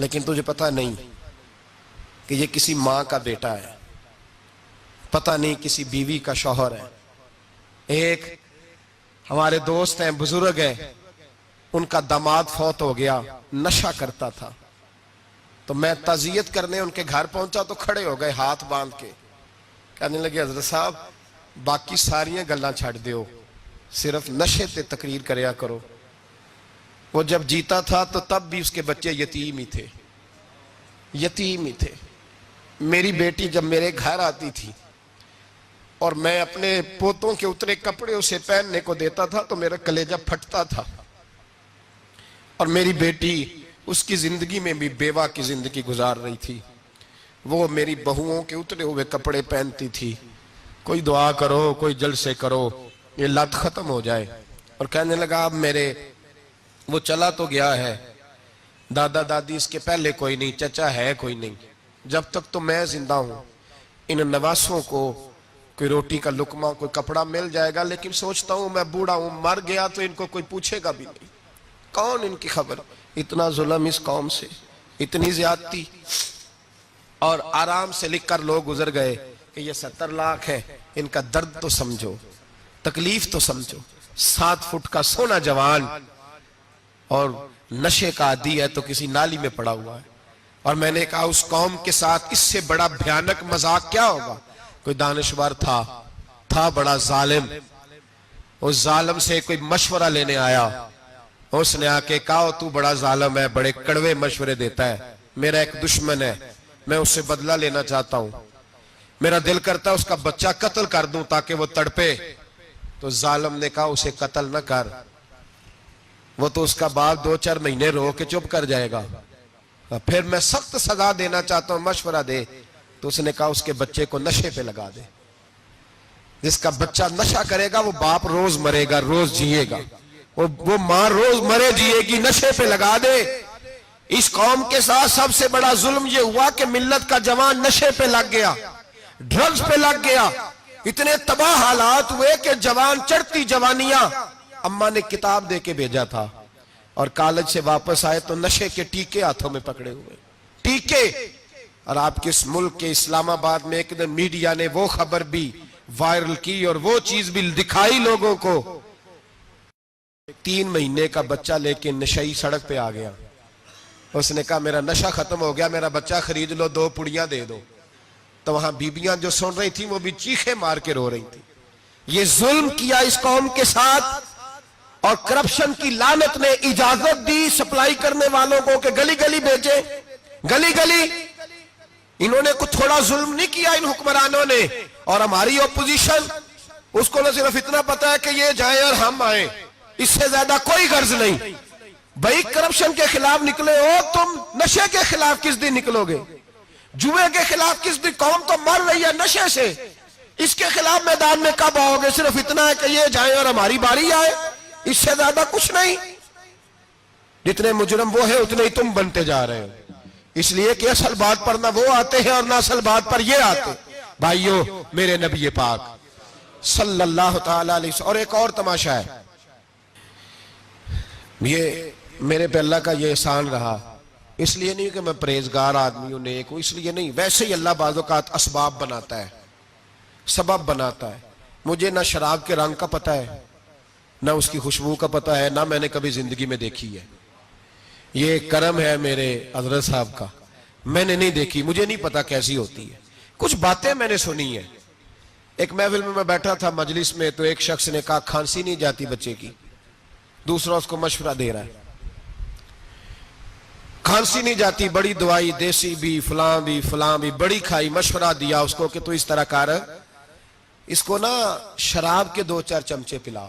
لیکن تجھے پتہ نہیں کہ یہ کسی ماں کا بیٹا ہے، پتہ نہیں کسی بیوی کا شوہر ہے۔ ایک ہمارے دوست ہیں، بزرگ ہیں، ان کا داماد فوت ہو گیا، نشہ کرتا تھا، تو میں تعزیت کرنے ان کے گھر پہنچا تو کھڑے ہو گئے ہاتھ باندھ کے، کہنے لگے حضرت صاحب باقی ساریاں گلاں چھڑ دیو، صرف نشے تے تقریر کریا کرو۔ وہ جب جیتا تھا تو تب بھی اس کے بچے یتیم ہی تھے، یتیم ہی تھے۔ میری بیٹی جب میرے گھر آتی تھی اور میں اپنے پوتوں کے اترے کپڑے اسے پہننے کو دیتا تھا تو میرا کلیجہ پھٹتا تھا، اور میری بیٹی اس کی زندگی میں بھی بیوہ کی زندگی گزار رہی تھی، وہ میری بہوؤں کے اترے ہوئے کپڑے پہنتی تھی۔ کوئی دعا کرو، کوئی جلسے کرو، یہ لت ختم ہو جائے۔ اور کہنے لگا اب میرے وہ چلا تو گیا ہے، دادا دادی اس کے پہلے کوئی نہیں، چچا ہے کوئی نہیں، جب تک تو میں زندہ ہوں ان نواسوں کو کوئی روٹی کا لقمہ، کوئی کپڑا مل جائے گا، لیکن سوچتا ہوں میں بوڑھا ہوں، مر گیا تو ان کو کوئی پوچھے گا بھی نہیں، کون ان کی خبر۔ اتنا ظلم اس قوم سے، اتنی زیادتی، اور آرام سے لکھ کر لوگ گزر گئے کہ یہ 70 لاکھ ہے، ان کا درد تو سمجھو، تکلیف تو سمجھو۔ 7 فٹ کا سونا جوان اور نشے کا عادی ہے تو کسی نالی میں پڑا ہوا ہے۔ اور میں نے کہا اس قوم کے ساتھ اس سے بڑا بھیانک مذاق کیا ہوگا؟ کوئی دانشور تھا بڑا ظالم، اس ظالم سے کوئی مشورہ لینے آیا، اس نے آ کے کہا تو بڑا ظالم ہے، بڑے کڑوے مشورے دیتا ہے، میرا ایک دشمن ہے، میں اس سے بدلہ لینا چاہتا ہوں، میرا دل کرتا ہے اس کا بچہ قتل کر دوں تاکہ وہ تڑپے۔ تو ظالم نے کہا اسے قتل نہ کر، وہ تو اس کا باپ 2-4 مہینے رو کے چپ کر جائے گا، پھر میں سخت سزا دینا چاہتا ہوں، مشورہ دے۔ تو اس نے کہا اس کے بچے کو نشے پہ لگا دے، جس کا بچہ نشہ کرے گا وہ باپ روز مرے گا، روز جیے گا، وہ ماں روز مرے جیے گی، نشے پہ لگا دے۔ اس قوم کے ساتھ سب سے بڑا ظلم یہ ہوا کہ ملت کا جوان نشے پہ لگ گیا، ڈرگز پہ لگ گیا، اتنے تباہ حالات ہوئے کہ جوان چڑھتی جوانیاں، اماں نے کتاب دے کے بھیجا تھا، اور کالج سے واپس آئے تو نشے کے ٹیکے ہاتھوں میں پکڑے ہوئے، ٹیکے۔ اور آپ کے اس ملک کے اسلام آباد میں ایک دن میڈیا نے وہ خبر بھی وائرل کی اور وہ چیز بھی دکھائی لوگوں کو، 3 مہینے کا بچہ لے کے نشئی سڑک پہ آ گیا، اس نے کہا میرا نشہ ختم ہو گیا، میرا بچہ خرید لو، 2 پڑیاں دے دو۔ تو وہاں بیبیاں جو سن رہی تھیں وہ بھی چیخے مار کے رو رہی تھیں۔ یہ ظلم کیا اس قوم کے ساتھ، اور کرپشن کی لعنت نے اجازت دی سپلائی کرنے والوں کو کہ گلی گلی بھیجے، گلی گلی۔ انہوں نے کچھ تھوڑا ظلم نہیں کیا ان حکمرانوں نے، اور ہماری اپوزیشن اس کو نہ صرف اتنا پتا ہے کہ یہ جائیں اور ہم آئیں، اس سے زیادہ کوئی غرض نہیں۔ بھائی کرپشن کے خلاف نکلے ہو تم، نشے کے خلاف کس دن نکلو گے؟ جوئے کے خلاف کس دن؟ قوم تو مر رہی ہے نشے سے، اس کے خلاف میدان میں کب آؤ گے؟ صرف اتنا ہے کہ یہ جائیں اور ہماری باری آئے، اس سے زیادہ کچھ نہیں۔ جتنے مجرم وہ ہیں اتنے ہی تم بنتے جا رہے ہو، اس لیے کہ اصل بات پر نہ وہ آتے ہیں اور نہ اصل بات پر یہ آتے۔ بھائیو، میرے نبی پاک صلی اللہ تعالی علیہ وسلم، اور ایک اور تماشا ہے، یہ میرے پہ اللہ کا یہ احسان رہا، اس لیے نہیں کہ میں پرہیزگار آدمی ہوں، نیک ہوں، اس لیے نہیں، ویسے ہی اللہ بعض اوقات اسباب بناتا ہے، سبب بناتا ہے۔ مجھے نہ شراب کے رنگ کا پتہ ہے، نہ اس کی خوشبو کا پتہ ہے، نہ میں نے کبھی زندگی میں دیکھی ہے، یہ کرم ہے میرے حضرت صاحب کا، میں نے نہیں دیکھی، مجھے نہیں پتا کیسی ہوتی ہے، کچھ باتیں میں نے سنی ہیں۔ ایک محفل میں بیٹھا تھا مجلس میں، تو ایک شخص نے کہا کھانسی نہیں جاتی بچے کی، دوسرا اس کو مشورہ دے رہا ہے، کھانسی نہیں جاتی، بڑی دوائی دیسی بھی فلاں بھی بڑی کھائی، مشورہ دیا اس کو کہ تو اس طرح کر، اس کو نا شراب کے 2-4 چمچے پلاؤ،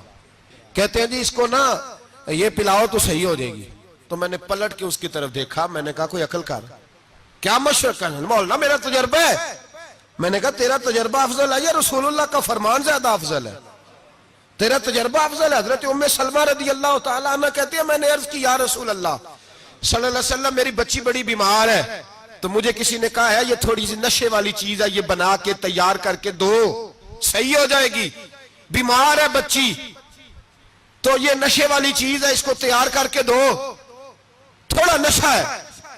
کہتے ہیں جی اس کو نا یہ پلاؤ تو صحیح ہو جائے گی۔ تو میں نے پلٹ کے اس کی طرف دیکھا، میں نے کہا کوئی عقل کر، کیا مشورہ کرنا؟ مولانا میرا تجربہ ہے۔ میں نے کہا تیرا تجربہ افضل ہے یا رسول اللہ کا فرمان زیادہ افضل ہے؟ تیرا تجربہ افضل ہے۔ حضرت ام سلمہ رضی اللہ تعالیٰ عنہ کہتی ہے میں نے عرض کی یا رسول اللہ صلی اللہ علیہ وسلم میری بچی بڑی بیمار ہے، تو مجھے کسی نے کہا ہے یہ تھوڑی سی نشے والی چیز ہے، یہ بنا کے تیار کر کے دو، صحیح ہو جائے گی، بیمار ہے بچی تو یہ نشے والی چیز ہے، اس کو تیار کر کے دو، تھوڑا نشہ ہے۔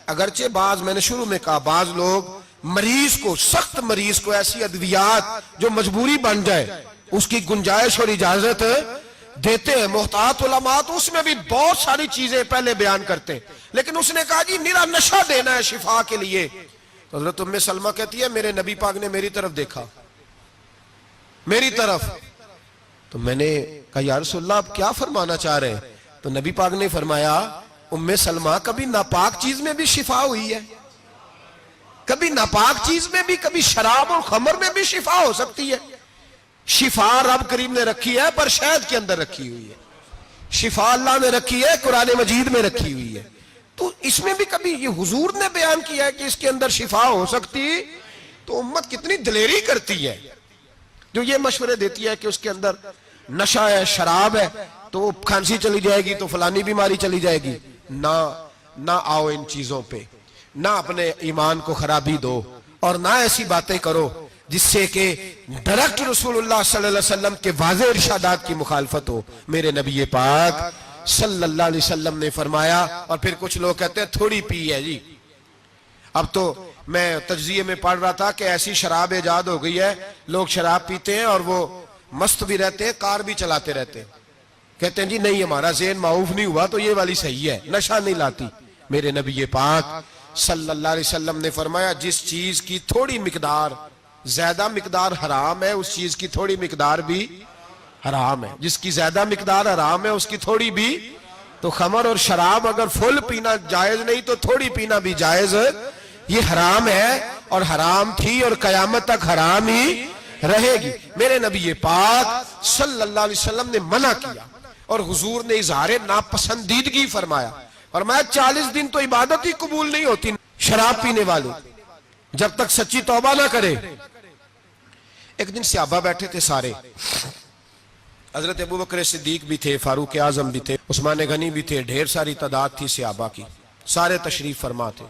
اگرچہ بعض میں نے شروع میں کہا بعض لوگ مریض کو سخت مریض کو ایسی ادویات جو مجبوری بن جائے اس کی گنجائش اور اجازت دیتے ہیں. محتاط علماء تو اس میں بھی بہت ساری چیزیں پہلے بیان کرتے ہیں, لیکن اس نے کہا جی میرا نشہ دینا ہے شفا کے لیے. تو حضرت ام سلمہ کہتی ہے میرے نبی پاک نے میری طرف دیکھا, میری طرف, تو میں نے کہا یا رسول اللہ آپ کیا فرمانا چاہ رہے ہیں؟ تو نبی پاک نے فرمایا ام سلمہ کبھی ناپاک چیز میں بھی شفا ہوئی ہے, کبھی ناپاک چیز میں بھی, کبھی شراب اور خمر میں بھی شفا ہو سکتی ہے. شفا رب کریم نے رکھی ہے پر شہد کے اندر رکھی ہوئی ہے, شفا اللہ نے رکھی ہے قرآن مجید میں رکھی ہوئی ہے. تو اس میں بھی کبھی یہ حضور نے بیان کیا ہے کہ اس کے اندر شفا ہو سکتی, تو امت کتنی دلیری کرتی ہے جو یہ مشورے دیتی ہے کہ اس کے اندر نشہ ہے, شراب ہے, تو کھانسی چلی جائے گی تو فلانی بیماری چلی جائے گی. نہ آؤ ان چیزوں پہ, نہ اپنے ایمان کو خرابی دو, اور نہ ایسی باتیں کرو جس سے کہ ڈائریکٹ رسول اللہ صلی اللہ علیہ وسلم کے واضح ارشادات کی مخالفت ہو. میرے نبی پاک صلی اللہ علیہ وسلم نے فرمایا, اور پھر کچھ لوگ کہتے ہیں تھوڑی پی ہے جی. اب تو میں تجزیے میں پڑھ رہا تھا کہ ایسی شراب ایجاد ہو گئی ہے, لوگ شراب پیتے ہیں اور وہ مست بھی رہتے ہیں, کار بھی چلاتے رہتے ہیں, کہتے ہیں جی نہیں ہمارا ذہن معاف نہیں ہوا تو یہ والی صحیح ہے, نشہ نہیں لاتی. میرے نبی پاک صلی اللہ علیہ وسلم نے فرمایا جس چیز کی تھوڑی مقدار, زیادہ مقدار حرام ہے اس چیز کی تھوڑی مقدار بھی حرام ہے. جس کی زیادہ مقدار حرام ہے اس کی تھوڑی بھی. تو خمر اور شراب اگر فل پینا جائز نہیں تو تھوڑی پینا بھی جائز, یہ حرام ہے اور حرام تھی اور قیامت تک حرام ہی رہے گی. میرے نبی پاک صلی اللہ علیہ وسلم نے منع کیا اور حضور نے اظہار ناپسندیدگی فرمایا, فرمایا 40 دن تو عبادت ہی قبول نہیں ہوتی شراب پینے والے جب تک سچی توبہ نہ کرے. ایک دن صحابہ بیٹھے تھے سارے, حضرت ابوبکر صدیق بھی تھے, فاروق اعظم بھی تھے, عثمان غنی بھی تھے, ڈھیر ساری تعداد تھی صحابہ کی, سارے تشریف فرما تھے.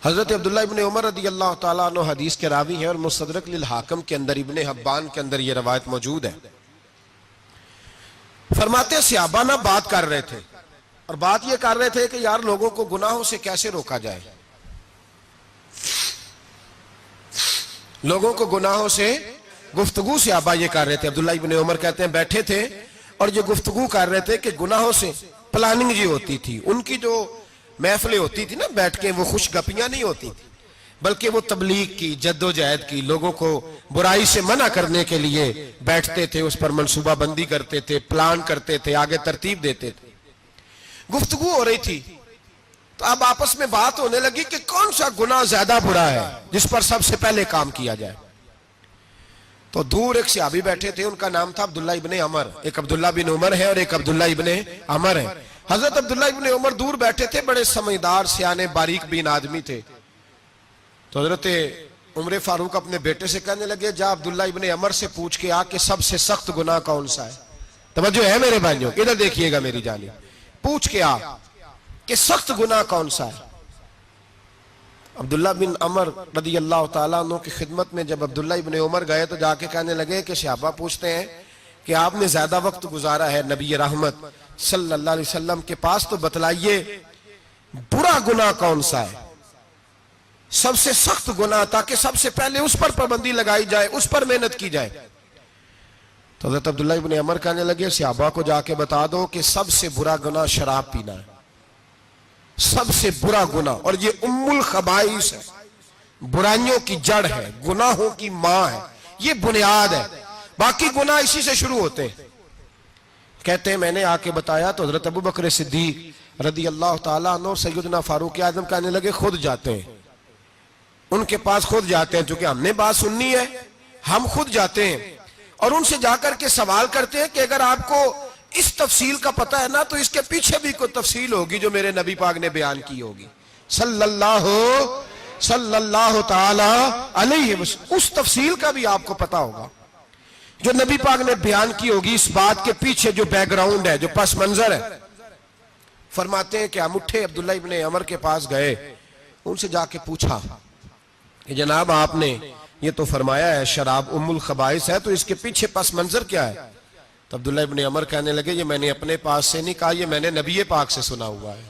حضرت عبداللہ ابن عمر رضی اللہ تعالیٰ عنہ حدیث کے راوی ہیں اور مستدرک للحاکم کے اندر, ابن حبان کے اندر یہ روایت موجود ہے. فرماتے صحابہ نہ بات کر رہے تھے, اور بات یہ کر رہے تھے کہ یار لوگوں کو گناہوں سے کیسے روکا جائے, لوگوں کو گناہوں سے گفتگو صحابہ یہ کر رہے تھے. عبداللہ ابن عمر کہتے ہیں بیٹھے تھے اور یہ گفتگو کر رہے تھے کہ گناہوں سے پلاننگ جی ہوتی تھی, ان کی جو محفلیں ہوتی تھی نا بیٹھ کے, وہ خوش گپیاں نہیں ہوتی تھی بلکہ وہ تبلیغ کی, جد و جہد کی, لوگوں کو برائی سے منع کرنے کے لیے بیٹھتے تھے, اس پر منصوبہ بندی کرتے تھے, پلان کرتے تھے, آگے ترتیب دیتے تھے. گفتگو ہو رہی تھی تو اب آپس میں بات ہونے لگی کہ کون سا گناہ زیادہ برا ہے جس پر سب سے پہلے کام کیا جائے. تو دور ایک صحابی بیٹھے تھے, ان کا نام تھا عبداللہ ابن عمر. ایک عبداللہ بن عمر ہے اور ایک عبداللہ ابن عمر ہے. حضرت عبداللہ ابن عمر دور بیٹھے تھے, بڑے سمجھدار سیانے باریک بین آدمی تھے. تو حضرت عمر فاروق اپنے بیٹے سے کہنے لگے جا عبداللہ ابن عمر سے پوچھ کے آ کہ سب سے سخت گناہ کون سا ہے. توجہ ہے میرے بھائیوں, ادھر دیکھیے گا میری جانب, پوچھ کے آ کہ سخت گناہ کون سا ہے. عبداللہ بن عمر رضی اللہ تعالیٰ عنہ کی خدمت میں جب عبداللہ ابن عمر گئے تو جا کے کہنے لگے کہ صحابہ پوچھتے ہیں کہ آپ نے زیادہ وقت گزارا ہے نبی رحمت صلی اللہ علیہ وسلم کے پاس, تو بتلائیے برا گناہ کون سا ہے, سب سے سخت گناہ, تاکہ سب سے پہلے اس پر پابندی لگائی جائے, اس پر محنت کی جائے. تو حضرت عبداللہ ابن عمر کہنے لگے صحابہ کو جا کے بتا دو کہ سب سے برا گناہ شراب پینا ہے, سب سے برا گناہ, اور یہ ام الخبائث ہے, برائیوں کی جڑ ہے, گناہوں کی ماں ہے, یہ بنیاد ہے, باقی گناہ اسی سے شروع ہوتے ہیں. کہتے ہیں میں نے آ کے بتایا تو حضرت ابوبکر صدیق رضی اللہ تعالیٰ عنہ سیدنا فاروق اعظم کہنے لگے خود جاتے ہیں, ان کے پاس خود جاتے ہیں, چونکہ ہم نے بات سننی ہے ہم خود جاتے ہیں اور ان سے جا کر کے سوال کرتے ہیں کہ اگر آپ کو اس تفصیل کا پتہ ہے نا تو اس کے پیچھے بھی کوئی تفصیل ہوگی جو میرے نبی پاک نے بیان کی ہوگی صلی اللہ تعالی علیہ وسلم, اس تفصیل کا بھی آپ کو پتہ ہوگا جو نبی پاک نے بیان کی ہوگی, اس بات کے پیچھے جو بیک گراؤنڈ ہے, جو پس منظر ہے. فرماتے ہیں کہ ہم اٹھے, عبداللہ ابن عمر کے پاس گئے, ان سے جا کے پوچھا کہ جناب آپ نے یہ تو فرمایا ہے شراب ام الخبائث ہے, تو اس کے پیچھے پس منظر کیا ہے؟ تو عبداللہ ابن عمر کہنے لگے یہ میں نے اپنے پاس سے نہیں کہا, یہ میں نے نبی پاک سے سنا ہوا ہے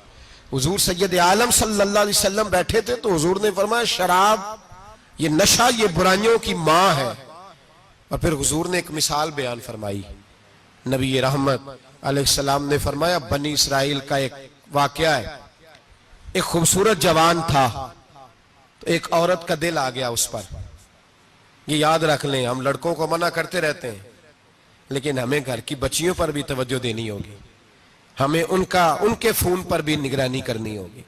حضور سید عالم صلی اللہ علیہ وسلم بیٹھے تھے تو حضور نے فرمایا شراب یہ نشہ یہ برائیوں کی ماں ہے. اور پھر حضور نے ایک مثال بیان فرمائی. نبی رحمت علیہ السلام نے فرمایا بنی اسرائیل کا ایک واقعہ ہے. ایک خوبصورت جوان تھا تو ایک عورت کا دل آ گیا اس پر. یہ یاد رکھ لیں, ہم لڑکوں کو منع کرتے رہتے ہیں لیکن ہمیں گھر کی بچیوں پر بھی توجہ دینی ہوگی, ہمیں ان کے فون پر بھی نگرانی کرنی ہوگی,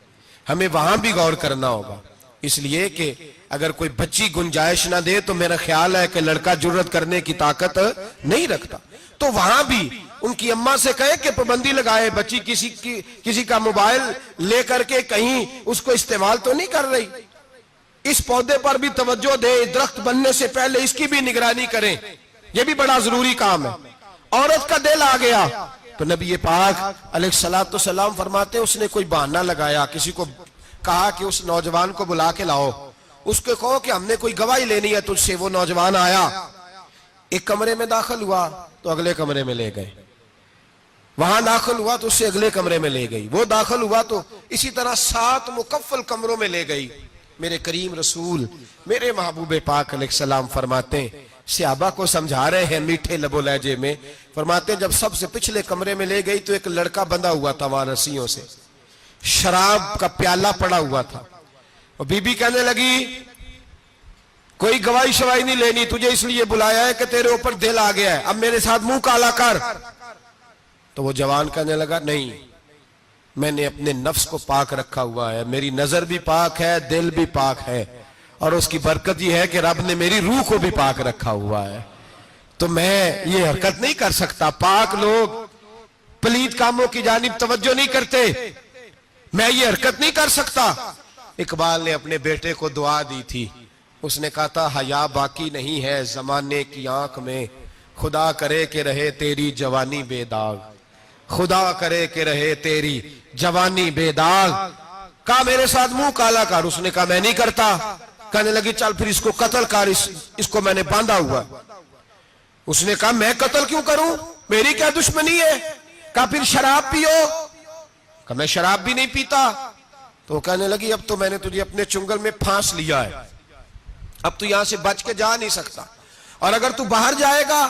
ہمیں وہاں بھی غور کرنا ہوگا. اس لیے کہ اگر کوئی بچی گنجائش نہ دے تو میرا خیال ہے کہ لڑکا جرت کرنے کی طاقت نہیں رکھتا. تو وہاں بھی ان کی اماں سے کہے کہ پابندی لگائے, بچی کسی کا موبائل لے کر کے کہیں اس کو استعمال تو نہیں کر رہی, اس پودے پر بھی توجہ دے, درخت بننے سے پہلے اس کی بھی نگرانی کریں, یہ بھی بڑا ضروری کام ہے. عورت کا دل آ گیا تو نبی پاک علیہ الصلوۃ والسلام فرماتے اس نے کوئی بہانہ لگایا, کسی کو کہا کہ اس نوجوان کو بلا کے لاؤ, اس کو کہو کہ ہم نے کوئی گواہی لینی ہے تجھ سے. وہ نوجوان آیا, ایک کمرے میں داخل ہوا تو اگلے کمرے میں لے گئے, وہاں داخل ہوا تو اس سے اگلے کمرے میں لے گئی, وہ داخل ہوا تو اسی طرح 7 مکفل کمروں میں لے گئی. میرے کریم رسول میرے محبوب پاک علیہ السلام فرماتے ہیں, صحابہ کو سمجھا رہے ہیں میٹھے لب و لہجے میں, فرماتے ہیں جب سب سے پچھلے کمرے میں لے گئی تو ایک لڑکا بندھا ہوا تھا وہاں رسیوں سے, شراب کا پیالہ پڑا ہوا تھا. اور بی بی کہنے لگی کوئی گواہی شواہی نہیں لینی, تجھے اس لیے بلایا ہے کہ تیرے اوپر دل آ گیا ہے, اب میرے ساتھ منہ کالا کر. تو وہ جوان کہنے لگا نہیں, میں نے اپنے نفس کو پاک رکھا ہوا ہے, میری نظر بھی پاک ہے, دل بھی پاک ہے, اور اس کی برکت یہ ہے کہ رب نے میری روح کو بھی پاک رکھا ہوا ہے, تو میں یہ حرکت نہیں کر سکتا. پاک لوگ پلید کاموں کی جانب توجہ نہیں کرتے, میں یہ حرکت نہیں کر سکتا. اقبال نے اپنے بیٹے کو دعا دی تھی, اس نے کہا تھا حیا باقی نہیں ہے زمانے کی آنکھ میں, خدا کرے کہ رہے تیری جوانی بے داغ, خدا کرے کہ رہے تیری جوانی بے داغ. کہا میرے ساتھ منہ کالا کر, اس نے کہا میں نہیں کرتا. کہنے لگی چل پھر اس کو قتل کر, اس کو میں نے باندھا ہوا. اس نے کہا میں قتل کیوں کروں, میری کیا دشمنی ہے. کہا پھر شراب پیو, کہا میں شراب بھی نہیں پیتا. تو کہنے لگی اب تو میں نے تجھے اپنے چنگل میں پھانس لیا ہے, اب تو یہاں سے بچ کے جا نہیں سکتا, اور اگر تو باہر جائے گا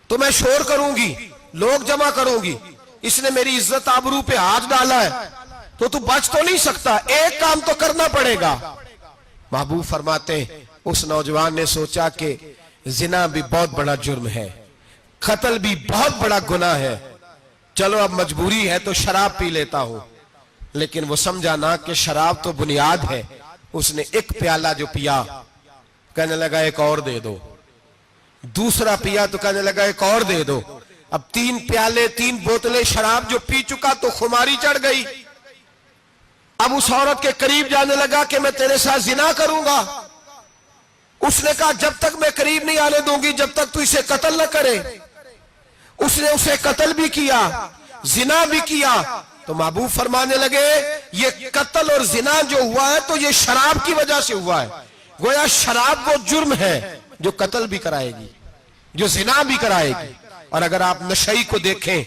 تو میں شور کروں گی, لوگ جمع کروں گی, اس نے میری عزت آبرو پہ ہاتھ ڈالا ہے, تو بچ تو نہیں سکتا, ایک کام تو کرنا پڑے گا. محبوب فرماتے ہیں اس نوجوان نے سوچا کہ زنا بھی بہت بڑا جرم ہے, قتل بھی بہت بڑا گناہ ہے, چلو اب مجبوری ہے تو شراب پی لیتا ہوں. لیکن وہ سمجھا نہ کہ شراب تو بنیاد ہے. اس نے ایک پیالہ جو پیا, کہنے لگا ایک اور دے دو, دوسرا پیا تو کہنے لگا ایک اور دے دو. اب 3 پیالے 3 بوتلیں شراب جو پی چکا تو خماری چڑھ گئی. اب اس عورت کے قریب جانے لگا کہ میں تیرے ساتھ زنا کروں گا. اس نے کہا جب تک میں قریب نہیں آنے دوں گی جب تک تو اسے قتل نہ کرے. اس نے اسے قتل بھی کیا, زنا بھی کیا. تو محبوب فرمانے لگے یہ قتل اور زنا جو ہوا ہے تو یہ شراب کی وجہ سے ہوا ہے. گویا شراب وہ جرم ہے جو قتل بھی کرائے گی, جو زنا بھی کرائے گی. اور اگر آپ نشئی کو دیکھیں,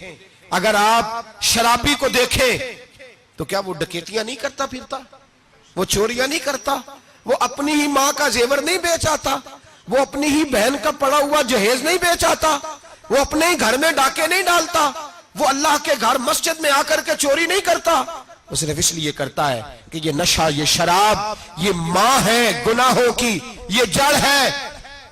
اگر آپ شرابی کو دیکھیں تو کیا وہ ڈکیتیاں نہیں کرتا پھرتا, وہ چوریاں نہیں کرتا, وہ اپنی ہی ماں کا زیور نہیں بیچ آتا, وہ اپنی ہی بہن کا پڑا ہوا جہیز نہیں بیچ آتا, وہ اپنے ہی گھر میں ڈاکے نہیں ڈالتا, وہ اللہ کے گھر مسجد میں آ کر کے چوری نہیں کرتا. وہ صرف اس لیے کرتا ہے کہ یہ نشہ, یہ شراب, یہ ماں ہے گناہوں کی, یہ جڑ ہے.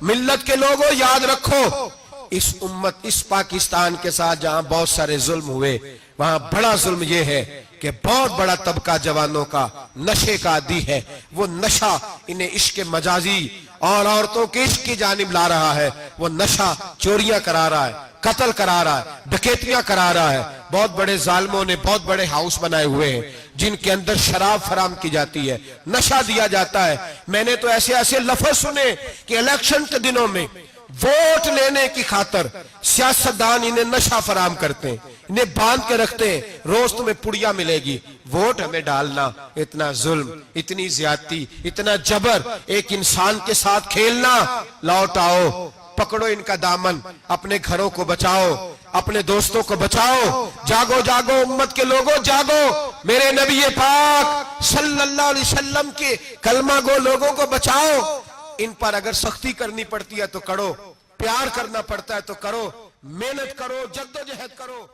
ملت کے لوگوں یاد رکھو, اس امت اس پاکستان کے ساتھ جہاں بہت سارے ظلم ہوئے, وہاں بڑا ظلم یہ ہے کہ بہت بڑا طبقہ جوانوں کا نشے کا عادی ہے. وہ نشہ انہیں عشق مجازی اور عورتوں کے عشق کی جانب لا رہا ہے. وہ نشہ چوریاں کرا رہا ہے, قتل کرا رہا ہے, ڈکیتیاں کرا رہا ہے. بہت بڑے ظالموں نے بہت بڑے ہاؤس بنائے ہوئے ہیں جن کے اندر شراب فراہم کی جاتی ہے, نشہ دیا جاتا ہے. میں نے تو ایسے ایسے لفظ سنے کہ الیکشن کے دنوں میں ووٹ لینے کی خاطر سیاستدان انہیں نشہ فراہم کرتے ہیں, انہیں باندھ کے رکھتے ہیں, روز تمہیں پڑیا ملے گی, ووٹ ہمیں ڈالنا. اتنا ظلم, اتنی زیادتی, اتنا جبر, ایک انسان کے ساتھ کھیلنا. لوٹ آؤ, پکڑو ان کا دامن, اپنے گھروں کو بچاؤ. اپنے دوستوں کو بچاؤ. جاگو جاگو امت کے لوگوں جاگو. میرے نبی پاک صلی اللہ علیہ وسلم کے کلمہ گو لوگوں کو بچاؤ. ان پر اگر سختی کرنی پڑتی ہے تو کرو, پیار کرنا پڑتا ہے تو کرو, محنت کرو, جدوجہد کرو.